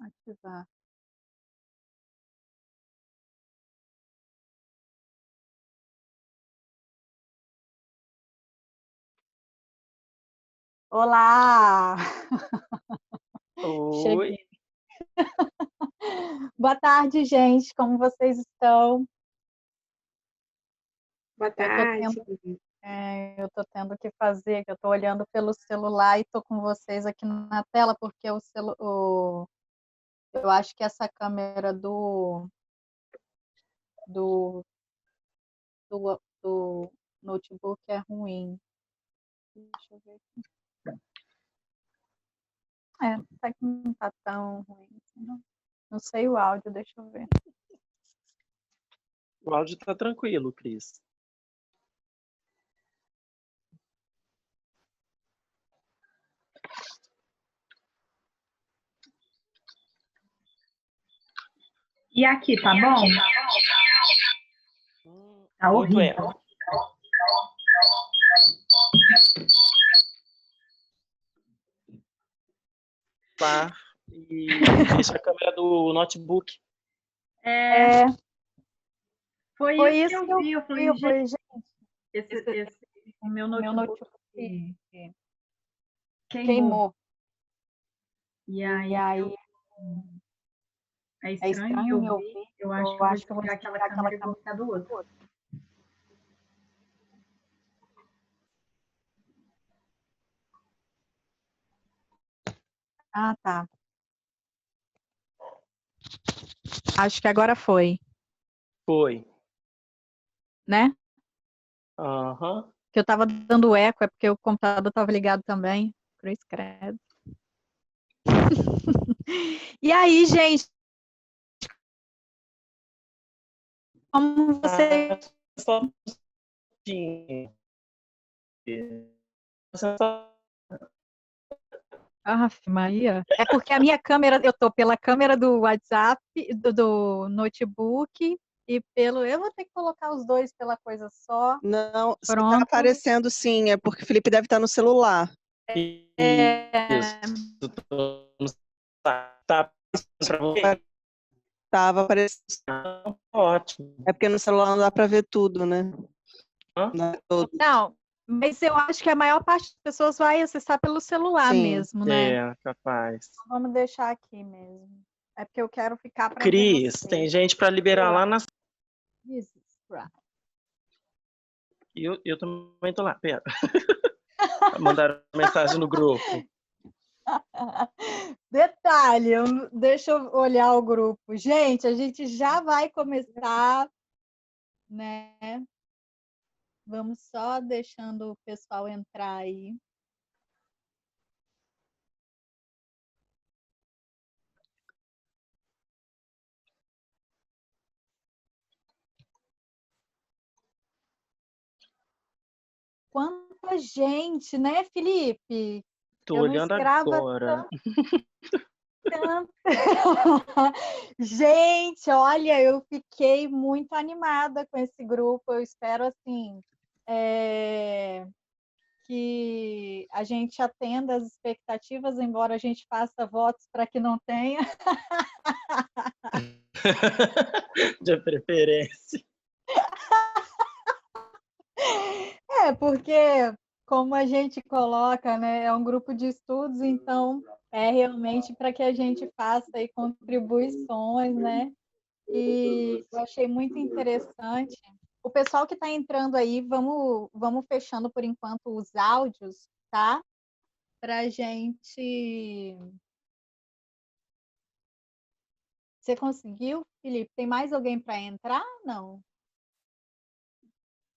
Ativar. Olá! Oi. Cheguei. Boa tarde, gente. Como vocês estão? Boa tarde. Eu tô tendo que fazer, que eu tô olhando pelo celular e tô com vocês aqui na tela, porque eu acho que essa câmera do, do notebook é ruim. Deixa eu ver aqui. Até que não tá tão ruim assim, não. Não sei o áudio, deixa eu ver. O áudio tá tranquilo, Cris. E aqui, tá bom? Tá Muito horrível. eco. Tá. E fecha a câmera do notebook. Foi Foi isso isso que eu vi. Eu falei, eu falei, gente, o meu notebook queimou. E aí é estranho me ouvir. Eu acho que eu vou desligar aquela câmera e vou ficar do outro. Ah, tá. Acho que agora foi, Foi. né? Aham. Que eu tava dando eco, é porque o computador tava ligado também. Cruz credo. E aí, gente, como você... Só Aff, Maria. É porque a minha câmera, eu tô pela câmera do WhatsApp, do notebook e pelo... Eu vou ter que colocar os dois pela coisa só. Não, você tá Pronto. aparecendo sim, é porque o Felipe deve estar no celular. Isso. Tá pra você? Tava aparecendo. Ótimo. É porque no celular não dá para ver tudo, né? Hã? Não é todo. Não, mas eu acho que a maior parte das pessoas vai acessar pelo celular Sim. mesmo, né? É, capaz. Então, vamos deixar aqui mesmo. É porque eu quero ficar para ver Cris, vocês. tem gente para liberar lá na... Jesus Christ. Eu também tô lá, pera. Mandaram mensagem no grupo. Detalhe, deixa eu olhar o grupo. Gente, a gente já vai começar, né? Vamos só deixando o pessoal entrar aí. gente, né, Felipe? Tô Eu não olhando esperava agora. tanto. Gente, olha, eu fiquei muito animada com esse grupo. Eu espero, assim, que a gente atenda as expectativas, embora a gente faça votos para que não tenha. De preferência. Porque, como a gente coloca, né, é um grupo de estudos, então é realmente para que a gente faça aí contribuições, né? E eu achei muito interessante. O pessoal que está entrando aí, vamos fechando por enquanto os áudios, tá? Para a gente. Você conseguiu, Felipe? Tem mais alguém para entrar? Não.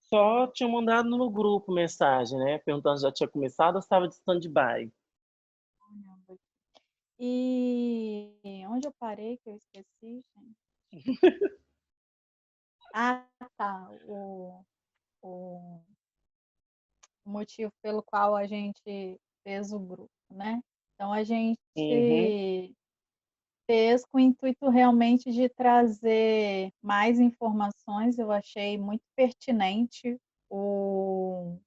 Só tinha mandado no grupo mensagem, né? Perguntando se já tinha começado ou estava de stand-by. E onde eu parei que eu esqueci, gente? Ah, tá. O motivo pelo qual a gente fez o grupo, né? Então, a gente Uhum. fez com o intuito realmente de trazer mais informações. Eu achei muito pertinente o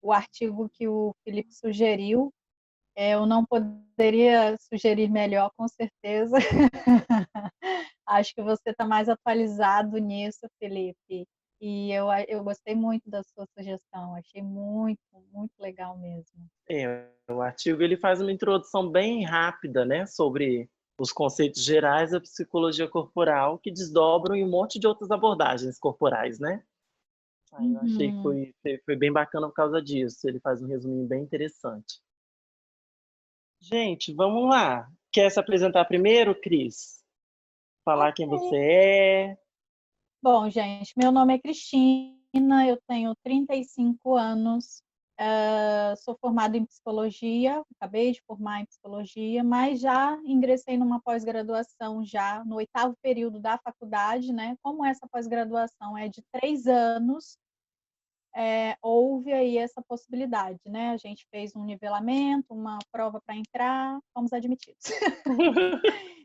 artigo que o Felipe sugeriu. Eu não poderia sugerir melhor, com certeza. Acho que você está mais atualizado nisso, Felipe. E eu gostei muito da sua sugestão, achei muito, muito legal mesmo. O artigo ele faz uma introdução bem rápida, né, sobre os conceitos gerais da psicologia corporal que desdobram em um monte de outras abordagens corporais, né? Aí eu achei que Uhum. foi bem bacana por causa disso. Ele faz um resuminho bem interessante. Gente, vamos lá. Quer se apresentar primeiro, Cris? Falar quem você é? Bom, gente, meu nome é Cristina, eu tenho 35 anos, sou formada em psicologia, acabei de formar em psicologia, mas já ingressei numa pós-graduação já no 8º período da faculdade, né? Como essa pós-graduação é de 3 anos, houve aí essa possibilidade, né? A gente fez um nivelamento, uma prova para entrar, fomos admitidos.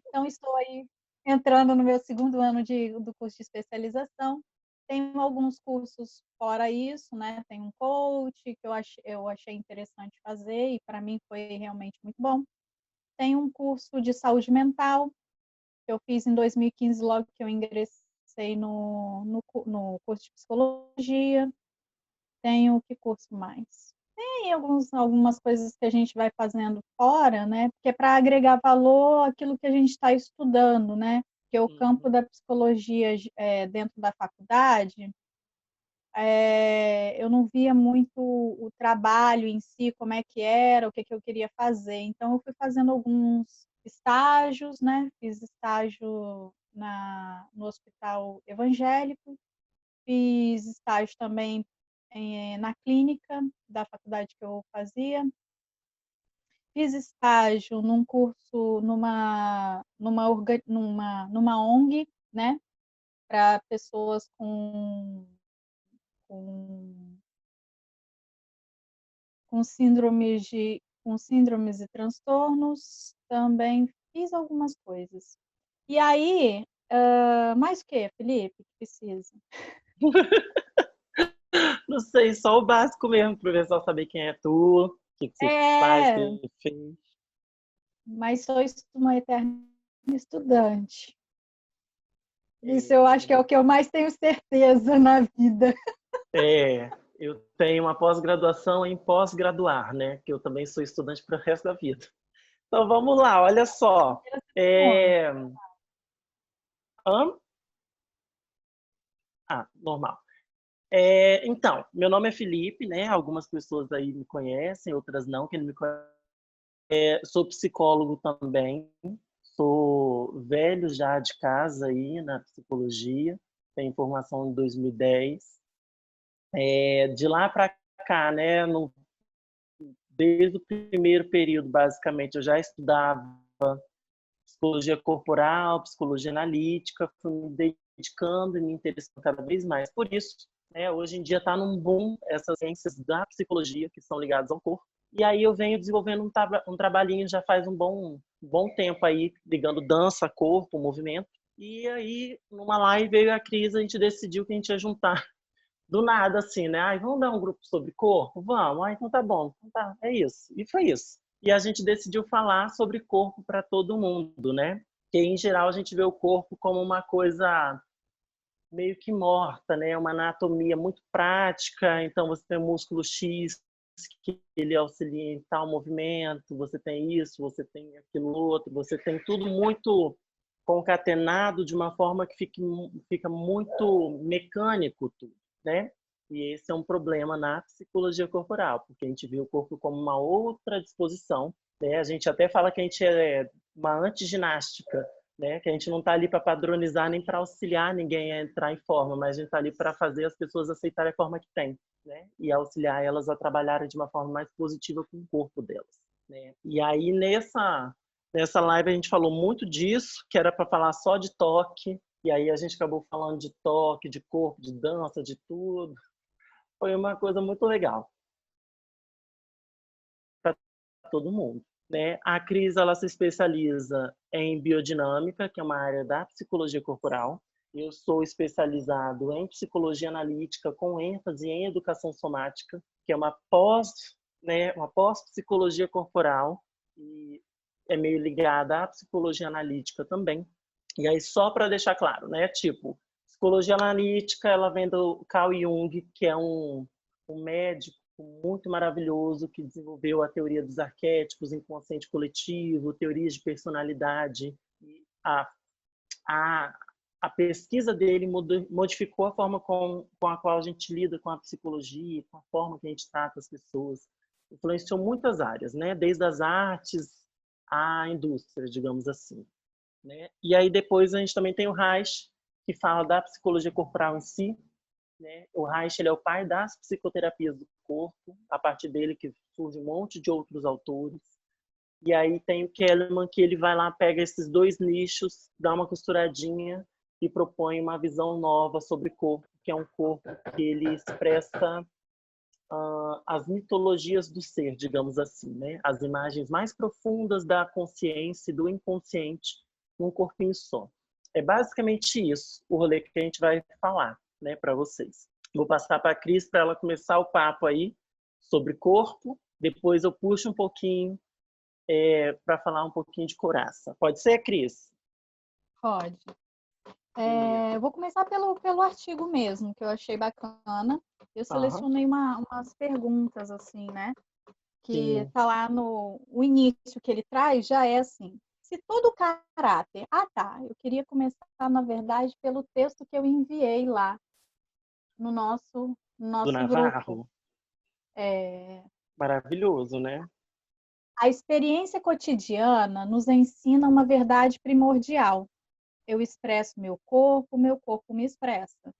Então, estou aí entrando no meu 2º ano do curso de especialização. Tenho alguns cursos fora isso, né? Tem um coach que eu achei interessante fazer e para mim foi realmente muito bom. Tem um curso de saúde mental que eu fiz em 2015, logo que eu ingressei no curso de psicologia. Tenho que curso mais? Tem algumas coisas que a gente vai fazendo fora, né? Porque é para agregar valor àquilo que a gente está estudando, né? Porque o campo Uhum. da psicologia dentro da faculdade, eu não via muito o trabalho em si, como é que era, o que eu queria fazer. Então, eu fui fazendo alguns estágios, né? Fiz estágio no hospital evangélico, fiz estágio também na clínica da faculdade que eu fazia. Fiz estágio num curso numa ONG, né, para pessoas com, com síndromes e transtornos. Também fiz algumas coisas. E aí, mais o que, Felipe, que precisa? Não sei, só o básico mesmo, para o pessoal saber quem é tu, o que você faz, o É, que você fez. mas sou uma eterna estudante. Isso eu acho que é É, o que eu mais tenho certeza na vida. eu tenho uma pós-graduação em pós-graduar, né? Que eu também sou estudante para o resto da vida. Então vamos lá, olha só. É... hã? Normal. Então, meu nome é Felipe, né? Algumas pessoas aí me conhecem, outras não. Quem não me conhece, sou psicólogo também. Sou velho já de casa aí na psicologia. Tenho formação em 2010. De lá para cá, né? Desde o primeiro período, basicamente, eu já estudava psicologia corporal, psicologia analítica, fui me dedicando e me interessando cada vez mais por isso. né? Hoje em dia está num boom essas ciências da psicologia que são ligadas ao corpo. E aí eu venho desenvolvendo um trabalhinho já faz um bom tempo aí, ligando dança, corpo, movimento. E aí, numa live veio a Cris, a gente decidiu que a gente ia juntar do nada, assim, né? Ai, vamos dar um grupo sobre corpo? Vamos. Ah, então tá bom. Então tá, é isso. E foi isso. E a gente decidiu falar sobre corpo para todo mundo, né? Porque, em geral, a gente vê o corpo como uma coisa meio que morta, né? Uma anatomia muito prática. Então, você tem o músculo X, que ele auxilia em tal movimento, você tem isso, você tem aquilo outro, você tem tudo muito concatenado de uma forma que fica muito mecânico tudo, né? E esse é um problema na psicologia corporal, porque a gente vê o corpo como uma outra disposição, né? A gente até fala que a gente é uma antiginástica, né? Que a gente não está ali para padronizar nem para auxiliar ninguém a entrar em forma, mas a gente está ali para fazer as pessoas aceitarem a forma que tem, né? E auxiliar elas a trabalharem de uma forma mais positiva com o corpo delas, né? E aí nessa live a gente falou muito disso, que era para falar só de toque, e aí a gente acabou falando de toque, de corpo, de dança, de tudo. Foi uma coisa muito legal para todo mundo, né? A Cris, ela se especializa em biodinâmica, que é uma área da psicologia corporal. Eu sou especializado em psicologia analítica com ênfase em educação somática, que é uma né, uma pós-psicologia corporal e é meio ligada à psicologia analítica também. E aí só para deixar claro, né, tipo, psicologia analítica, ela vem do Carl Jung, que é um médico muito maravilhoso que desenvolveu a teoria dos arquétipos, inconsciente coletivo, teorias de personalidade. E a, a pesquisa dele modificou a forma com a qual a gente lida com a psicologia, com a forma que a gente trata as pessoas. Influenciou muitas áreas, né? Desde as artes à indústria, digamos assim, né? E aí depois a gente também tem o Reich, que fala da psicologia corporal em si, né? O Reich, ele é o pai das psicoterapias do corpo, a partir dele que surge um monte de outros autores. E aí tem o Kellerman, que ele vai lá, pega esses dois nichos, dá uma costuradinha e propõe uma visão nova sobre corpo, que é um corpo que ele expressa as mitologias do ser, digamos assim, né? As imagens mais profundas da consciência e do inconsciente num corpinho só. É basicamente isso o rolê que a gente vai falar, né, para vocês. Vou passar para a Cris para ela começar o papo aí sobre corpo. Depois eu puxo um pouquinho para falar um pouquinho de coraça. Pode ser, Cris? Pode. Eu vou começar pelo artigo mesmo, que eu achei bacana. Eu selecionei umas perguntas, assim, né? Que tá lá o início que ele traz, já é assim. Se todo caráter... Ah, tá. Eu queria começar, na verdade, pelo texto que eu enviei lá no nosso Do Navarro. grupo. Maravilhoso, né? A experiência cotidiana nos ensina uma verdade primordial. Eu expresso meu corpo me expressa.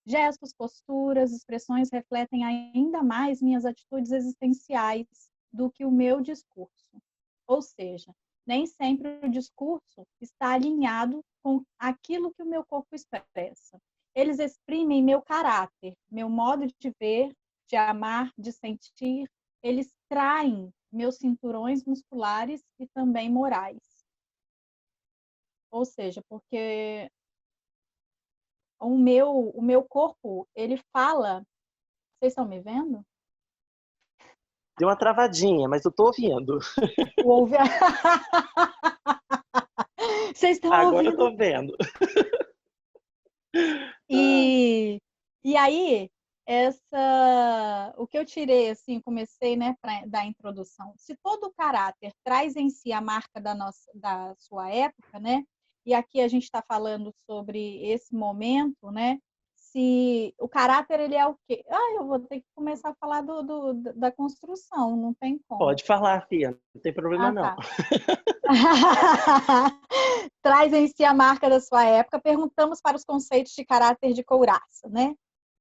Gestos, posturas, expressões refletem ainda mais minhas atitudes existenciais do que o meu discurso. Ou seja, nem sempre o discurso está alinhado com aquilo que o meu corpo expressa. Eles exprimem meu caráter, meu modo de ver, de amar, de sentir. Eles traem meus cinturões musculares e também morais. Ou seja, porque o meu corpo, ele fala... Vocês estão me vendo? Deu uma travadinha, mas eu tô ouvindo. Ouve... Vocês estão Agora ouvindo? eu tô vendo. E aí, o que eu tirei, assim, comecei, né, para dar a introdução. Se todo o caráter traz em si a marca da sua época, né? E aqui a gente está falando sobre esse momento, né? Se o caráter, ele é o quê? Eu vou ter que começar a falar da construção, não tem como. Pode falar, Fia. Não tem problema, não. Tá. Traz em si a marca da sua época. Perguntamos para os conceitos de caráter de couraça, né?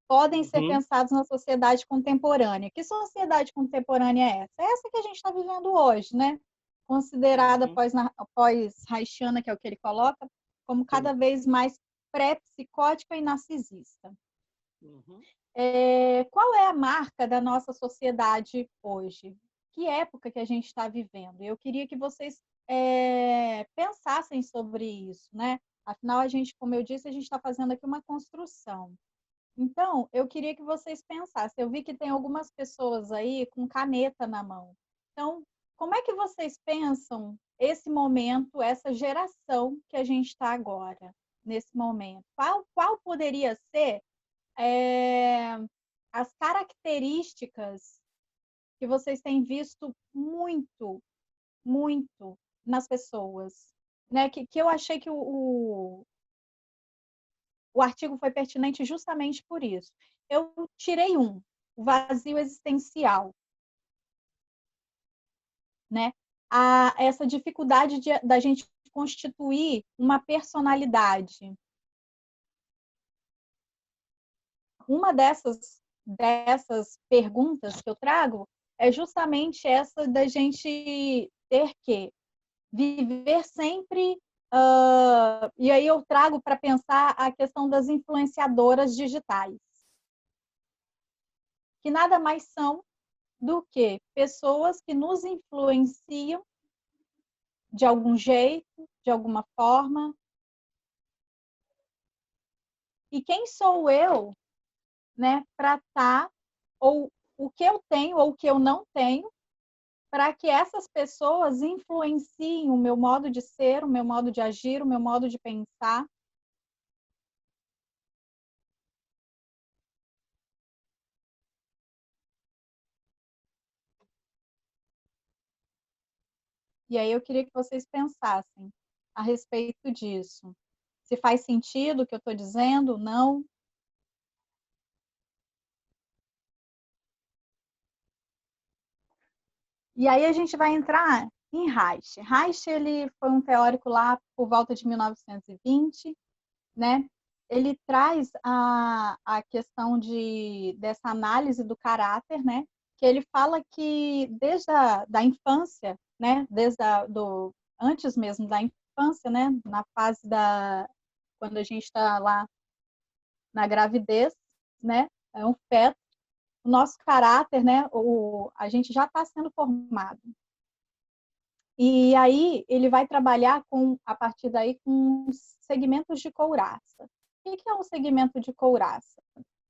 Podem ser pensados na sociedade contemporânea. Que sociedade contemporânea é essa? É essa que a gente está vivendo hoje, né? Considerada pós-Reichiana, que é o que ele coloca, como cada vez mais pré-psicótica e narcisista. Uhum. Qual é a marca da nossa sociedade hoje? Que época que a gente está vivendo? Eu queria que vocês pensassem sobre isso, né? Afinal, a gente, como eu disse, a gente está fazendo aqui uma construção. Então, eu queria que vocês pensassem. Eu vi que tem algumas pessoas aí com caneta na mão. Então, como é que vocês pensam esse momento, essa geração que a gente está agora, nesse momento? Qual poderia ser as características que vocês têm visto muito, muito nas pessoas, né? Que eu achei que o artigo foi pertinente justamente por isso. Eu tirei o vazio existencial, né? Essa dificuldade da gente constituir uma personalidade. Uma dessas perguntas que eu trago é justamente essa da gente ter que viver sempre. E aí eu trago para pensar a questão das influenciadoras digitais, que nada mais são do que pessoas que nos influenciam de algum jeito, de alguma forma. E quem sou eu, né, para estar, ou o que eu tenho ou o que eu não tenho, para que essas pessoas influenciem o meu modo de ser, o meu modo de agir, o meu modo de pensar. E aí eu queria que vocês pensassem a respeito disso. Se faz sentido o que eu estou dizendo, não. E aí a gente vai entrar em Reich. Reich, ele foi um teórico lá por volta de 1920, né? Ele traz a questão dessa análise do caráter, né? Que ele fala que desde da infância, né? Antes mesmo da infância, né? Na fase quando a gente está lá na gravidez, né? É um feto, o nosso caráter, né? A gente já está sendo formado. E aí ele vai trabalhar a partir daí com segmentos de couraça. O que é um segmento de couraça?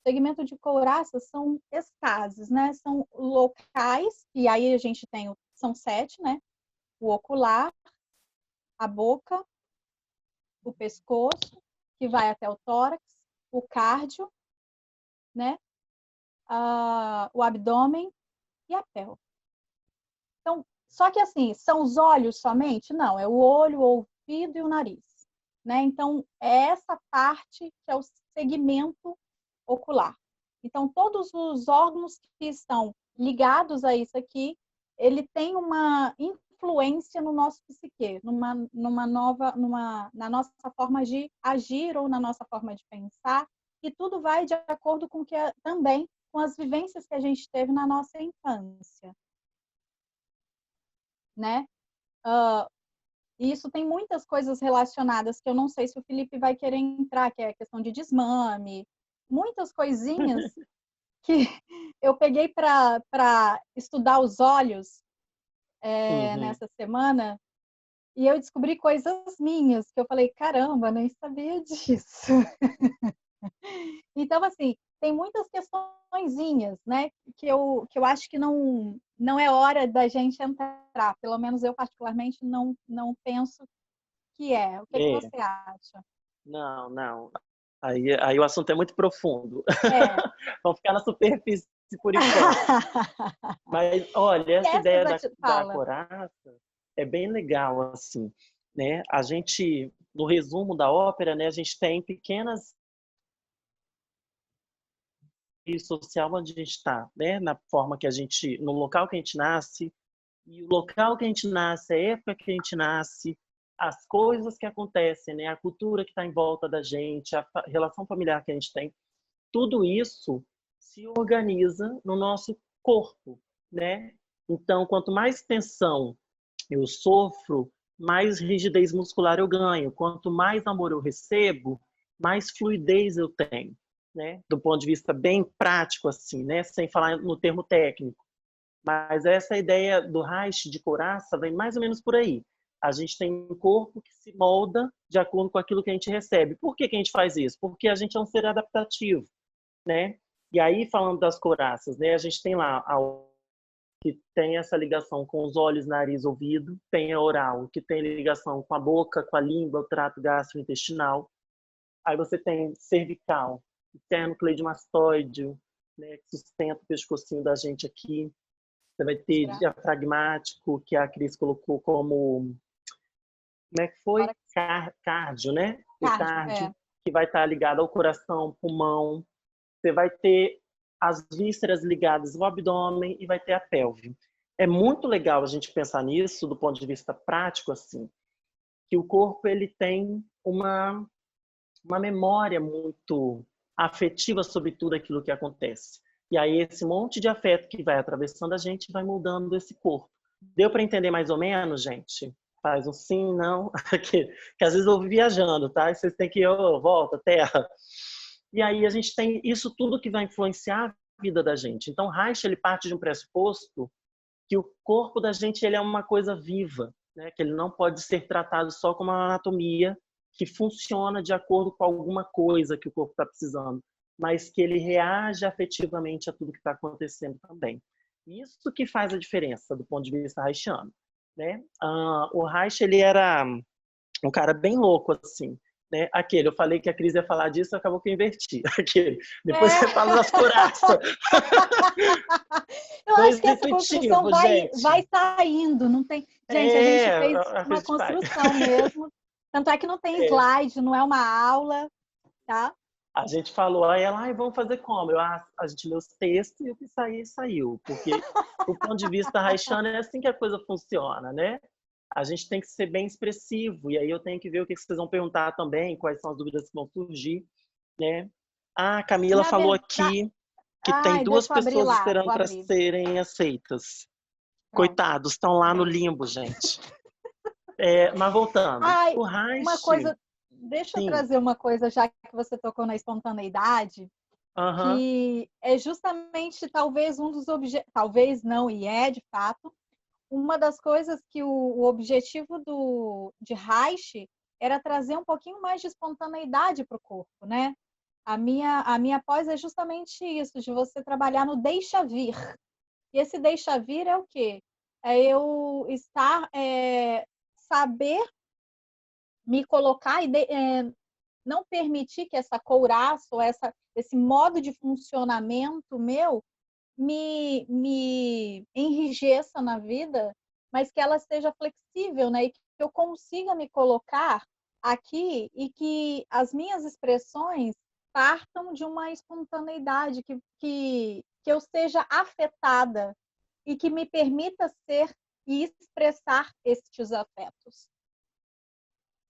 Segmento de couraça são estases, né? São locais, e aí a gente são 7, né? O ocular, a boca, o pescoço, que vai até o tórax, o cardio, né? O abdômen e a pelve. Então, só que assim, são os olhos somente? Não, é o olho, o ouvido e o nariz, né? Então, é essa parte que é o segmento ocular. Então, todos os órgãos que estão ligados a isso aqui, ele tem uma influência no nosso psique, na nossa forma de agir ou na nossa forma de pensar, e tudo vai de acordo com também com as vivências que a gente teve na nossa infância, né? Isso tem muitas coisas relacionadas que eu não sei se o Felipe vai querer entrar, que é a questão de desmame, muitas coisinhas que eu peguei para estudar os olhos nessa semana, e eu descobri coisas minhas, que eu falei, caramba, nem sabia disso. Então, assim, tem muitas questõezinhas, né, que eu acho que não é hora da gente entrar, pelo menos eu particularmente não penso que é. O que você acha? Não, não. Aí o assunto é muito profundo. É. Vamos ficar na superfície por enquanto. Mas, olha, essa ideia da coraça é bem legal, assim, né? A gente, no resumo da ópera, né, a gente tem pequenas social onde a gente está, né? Na forma que no local que a gente nasce, e o local que a gente nasce, a época que a gente nasce, as coisas que acontecem, né? A cultura que está em volta da gente, a relação familiar que a gente tem, tudo isso se organiza no nosso corpo, né? Então, quanto mais tensão eu sofro, mais rigidez muscular eu ganho. Quanto mais amor eu recebo, mais fluidez eu tenho. né? Do ponto de vista bem prático, assim, né? Sem falar no termo técnico. Mas essa ideia do Reich de couraça vem mais ou menos por aí. A gente tem um corpo que se molda de acordo com aquilo que a gente recebe. Por que que a gente faz isso? Porque a gente é um ser adaptativo, né? E aí, falando das couraças, né? A gente tem lá a que tem essa ligação com os olhos, nariz, ouvido. Tem a oral, que tem ligação com a boca, com a língua, o trato gastrointestinal. Aí você tem cervical, esternocleidomastoide, né? Que sustenta o pescocinho da gente aqui. Você vai ter diafragmático, que a Cris colocou como... Como é que foi? Cardio, né? O cardio, que vai estar ligado ao coração, pulmão. Você vai ter as vísceras ligadas ao abdômen e vai ter a pelve. É muito legal a gente pensar nisso do ponto de vista prático, assim, que o corpo ele tem uma memória muito afetiva sobre tudo aquilo que acontece. E aí esse monte de afeto que vai atravessando a gente vai mudando esse corpo. Deu para entender mais ou menos, gente? Faz um sim, não. que às vezes eu vou viajando, tá? E vocês têm que ir, volta, terra. E aí a gente tem isso tudo que vai influenciar a vida da gente. Então, Reich, ele parte de um pressuposto que o corpo da gente ele é uma coisa viva, né? Que ele não pode ser tratado só como uma anatomia que funciona de acordo com alguma coisa que o corpo está precisando, mas que ele reage afetivamente a tudo que está acontecendo também. Isso que faz a diferença do ponto de vista reichiano, né? O Reich, ele era um cara bem louco, assim, né? Aquele, eu falei que a Cris ia falar disso, acabou que eu inverti. Aquele, depois você fala das couraças. Eu acho que essa construção vai saindo, não tem... Gente, a gente fez uma construção mesmo. Tanto é que não tem slide, não é uma aula, tá? A gente falou, aí ela, vamos fazer como? A gente leu os textos e o que sair, saiu. Porque, do ponto de vista reichiano, é assim que a coisa funciona, né? A gente tem que ser bem expressivo. E aí eu tenho que ver o que vocês vão perguntar também, quais são as dúvidas que vão surgir, né? A Camila falou aqui que tem 2 pessoas esperando para serem aceitas. Coitados, estão lá no limbo, gente. Mas voltando, o Reich... Uma coisa, deixa eu trazer uma coisa, já que você tocou na espontaneidade, que é justamente talvez um dos objetivos, talvez não, e é de fato, uma das coisas que o objetivo de Reich era trazer um pouquinho mais de espontaneidade para o corpo, né? A minha pós é justamente isso, de você trabalhar no deixa vir. E esse deixa vir é o quê? É eu saber me colocar e não permitir que essa couraça ou esse modo de funcionamento meu me enrijeça na vida, mas que ela seja flexível, né? E que eu consiga me colocar aqui e que as minhas expressões partam de uma espontaneidade, que eu seja afetada e que me permita ser e expressar estes afetos.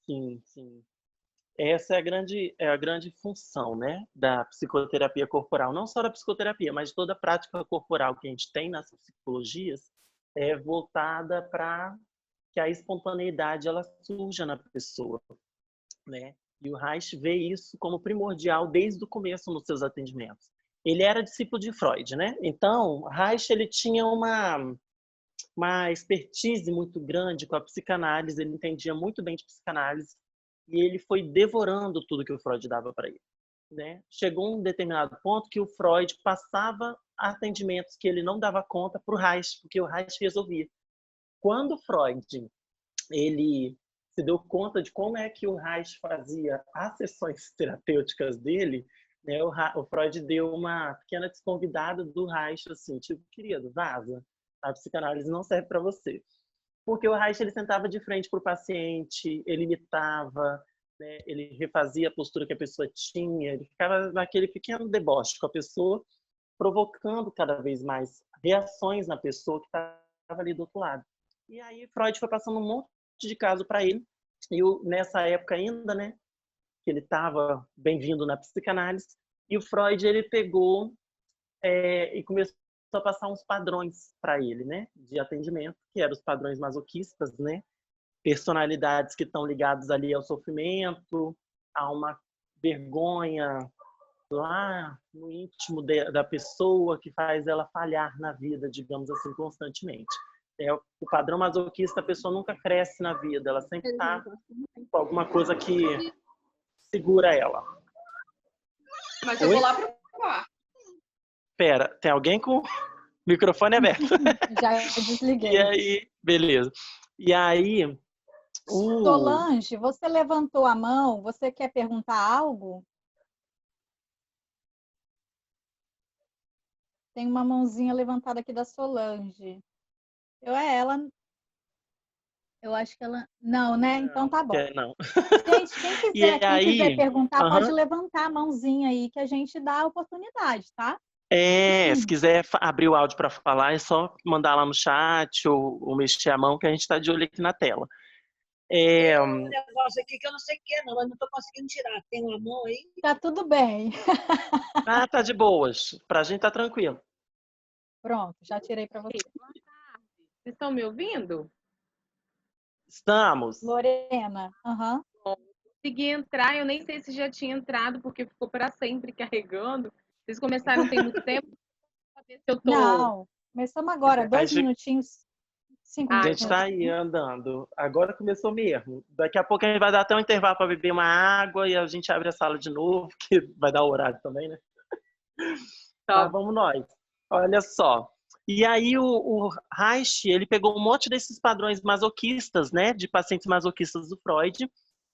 Sim, sim. Essa é a grande função, né, da psicoterapia corporal. Não só da psicoterapia, mas toda a prática corporal que a gente tem nas psicologias é voltada para que a espontaneidade ela surja na pessoa, né? E o Reich vê isso como primordial desde o começo nos seus atendimentos. Ele era discípulo de Freud, né? Então, Reich ele tinha uma expertise muito grande com a psicanálise, ele entendia muito bem de psicanálise e ele foi devorando tudo que o Freud dava para ele, né? Chegou um determinado ponto que o Freud passava atendimentos que ele não dava conta para o Reich, porque o Reich resolvia. Quando o Freud ele se deu conta de como é que o Reich fazia as sessões terapêuticas dele, né? O Freud deu uma pequena desconvidada do Reich, assim, tipo, querido, vaza, a psicanálise não serve para você. Porque o Reich ele sentava de frente para o paciente, ele imitava, né? Ele refazia a postura que a pessoa tinha, ele ficava naquele pequeno deboche com a pessoa, provocando cada vez mais reações na pessoa que estava ali do outro lado. E aí Freud foi passando um monte de caso para ele, e nessa época ainda, né, que ele estava bem-vindo na psicanálise, e o Freud ele pegou e começou a passar uns padrões para ele, né, de atendimento, que eram os padrões masoquistas, né, personalidades que estão ligadas ali ao sofrimento, a uma vergonha lá no íntimo da pessoa que faz ela falhar na vida, digamos assim, constantemente. O padrão masoquista, a pessoa nunca cresce na vida, ela sempre está com alguma coisa que segura ela. Mas eu vou lá pro quarto. Pera, tem alguém com o microfone aberto. Já desliguei. E aí, beleza. E aí, Solange, você levantou a mão, você quer perguntar algo? Tem uma mãozinha levantada aqui da Solange. Eu acho que ela... Não, né? Então tá bom. Não. Gente, quem quiser perguntar, pode levantar a mãozinha aí, que a gente dá a oportunidade, tá? Se quiser abrir o áudio para falar, é só mandar lá no chat ou mexer a mão, que a gente está de olho aqui na tela. Tem um negócio aqui que eu não sei o que é, não, mas não estou conseguindo tirar. Tem uma mão aí? Tá tudo bem. Tá de boas. Pra gente tá tranquilo. Pronto, já tirei para você. Vocês estão me ouvindo? Estamos. Lorena, Consegui entrar, eu nem sei se já tinha entrado, porque ficou para sempre carregando. Vocês começaram tem muito tempo? Saber se eu tô... Não, começamos agora, 2 minutinhos, 5 A minutos. gente tá aí andando. Agora começou mesmo. Daqui a pouco a gente vai dar até um intervalo para beber uma água e a gente abre a sala de novo, que vai dar o horário também, né? Tá, vamos nós. Olha só. E aí o Reich, ele pegou um monte desses padrões masoquistas, né, de pacientes masoquistas do Freud,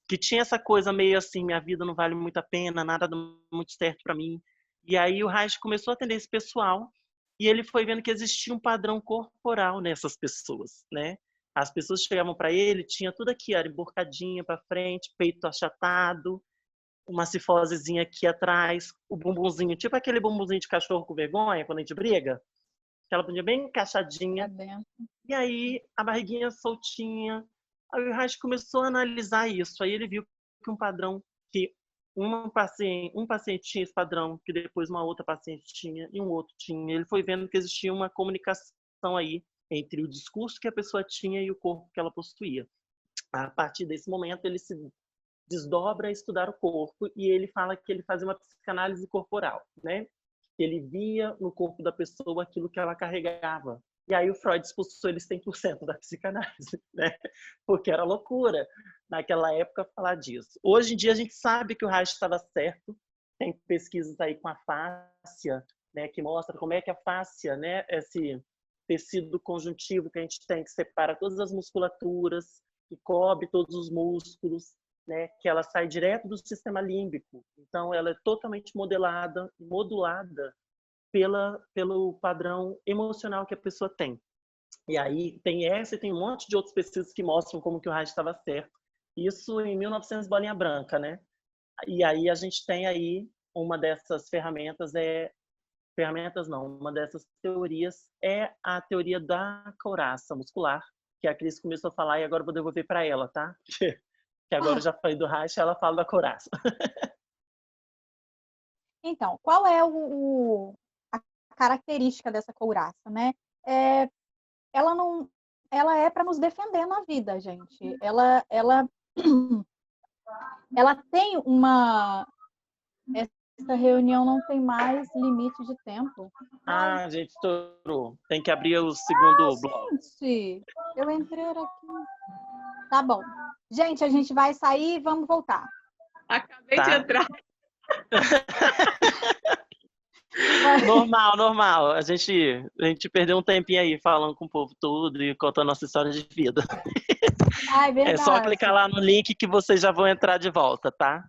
que tinha essa coisa meio assim, minha vida não vale muito a pena, nada dá muito certo para mim. E aí o Reich começou a atender esse pessoal e ele foi vendo que existia um padrão corporal nessas pessoas, né? As pessoas chegavam para ele, tinha tudo aqui, era emborcadinha para frente, peito achatado, uma cifosezinha aqui atrás, o bumbumzinho, tipo aquele bumbumzinho de cachorro com vergonha, quando a gente briga. Aquela bundinha bem encaixadinha. E aí, a barriguinha soltinha. Aí o Reich começou a analisar isso. Aí ele viu que um padrão, que um paciente tinha esse padrão, que depois uma outra paciente tinha, e um outro tinha. Ele foi vendo que existia uma comunicação aí entre o discurso que a pessoa tinha e o corpo que ela possuía. A partir desse momento, ele se desdobra a estudar o corpo e ele fala que ele fazia uma psicanálise corporal, né? Ele via no corpo da pessoa aquilo que ela carregava. E aí o Freud expulsou ele 100% da psicanálise, né? Porque era loucura naquela época falar disso. Hoje em dia a gente sabe que o Reich estava certo. Tem pesquisas aí com a fáscia, né, que mostra como é que a fáscia, né, esse tecido conjuntivo que a gente tem, que separa todas as musculaturas, que cobre todos os músculos, né, que ela sai direto do sistema límbico. Então, ela é totalmente modelada, modulada pelo padrão emocional que a pessoa tem. E aí tem essa e tem um monte de outras pesquisas que mostram como que o Reich estava certo. Isso em 1900, bolinha branca, né? E aí a gente tem aí uma dessas ferramentas, uma dessas teorias é a teoria da couraça muscular, que a Cris começou a falar e agora eu vou devolver para ela, tá? Que agora eu já falei do Reich, ela fala da couraça. Então, qual é a característica dessa couraça, né? Ela é para nos defender na vida, gente. Ela tem essa reunião não tem mais limite de tempo. Gente, estourou. Tem que abrir o segundo bloco. Gente, eu entrei aqui. Tá bom. Gente, a gente vai sair e vamos voltar. Acabei de entrar. Normal. A gente perdeu um tempinho aí falando com o povo todo e contando nossa história de vida. É verdade. É só clicar lá no link que vocês já vão entrar de volta, tá?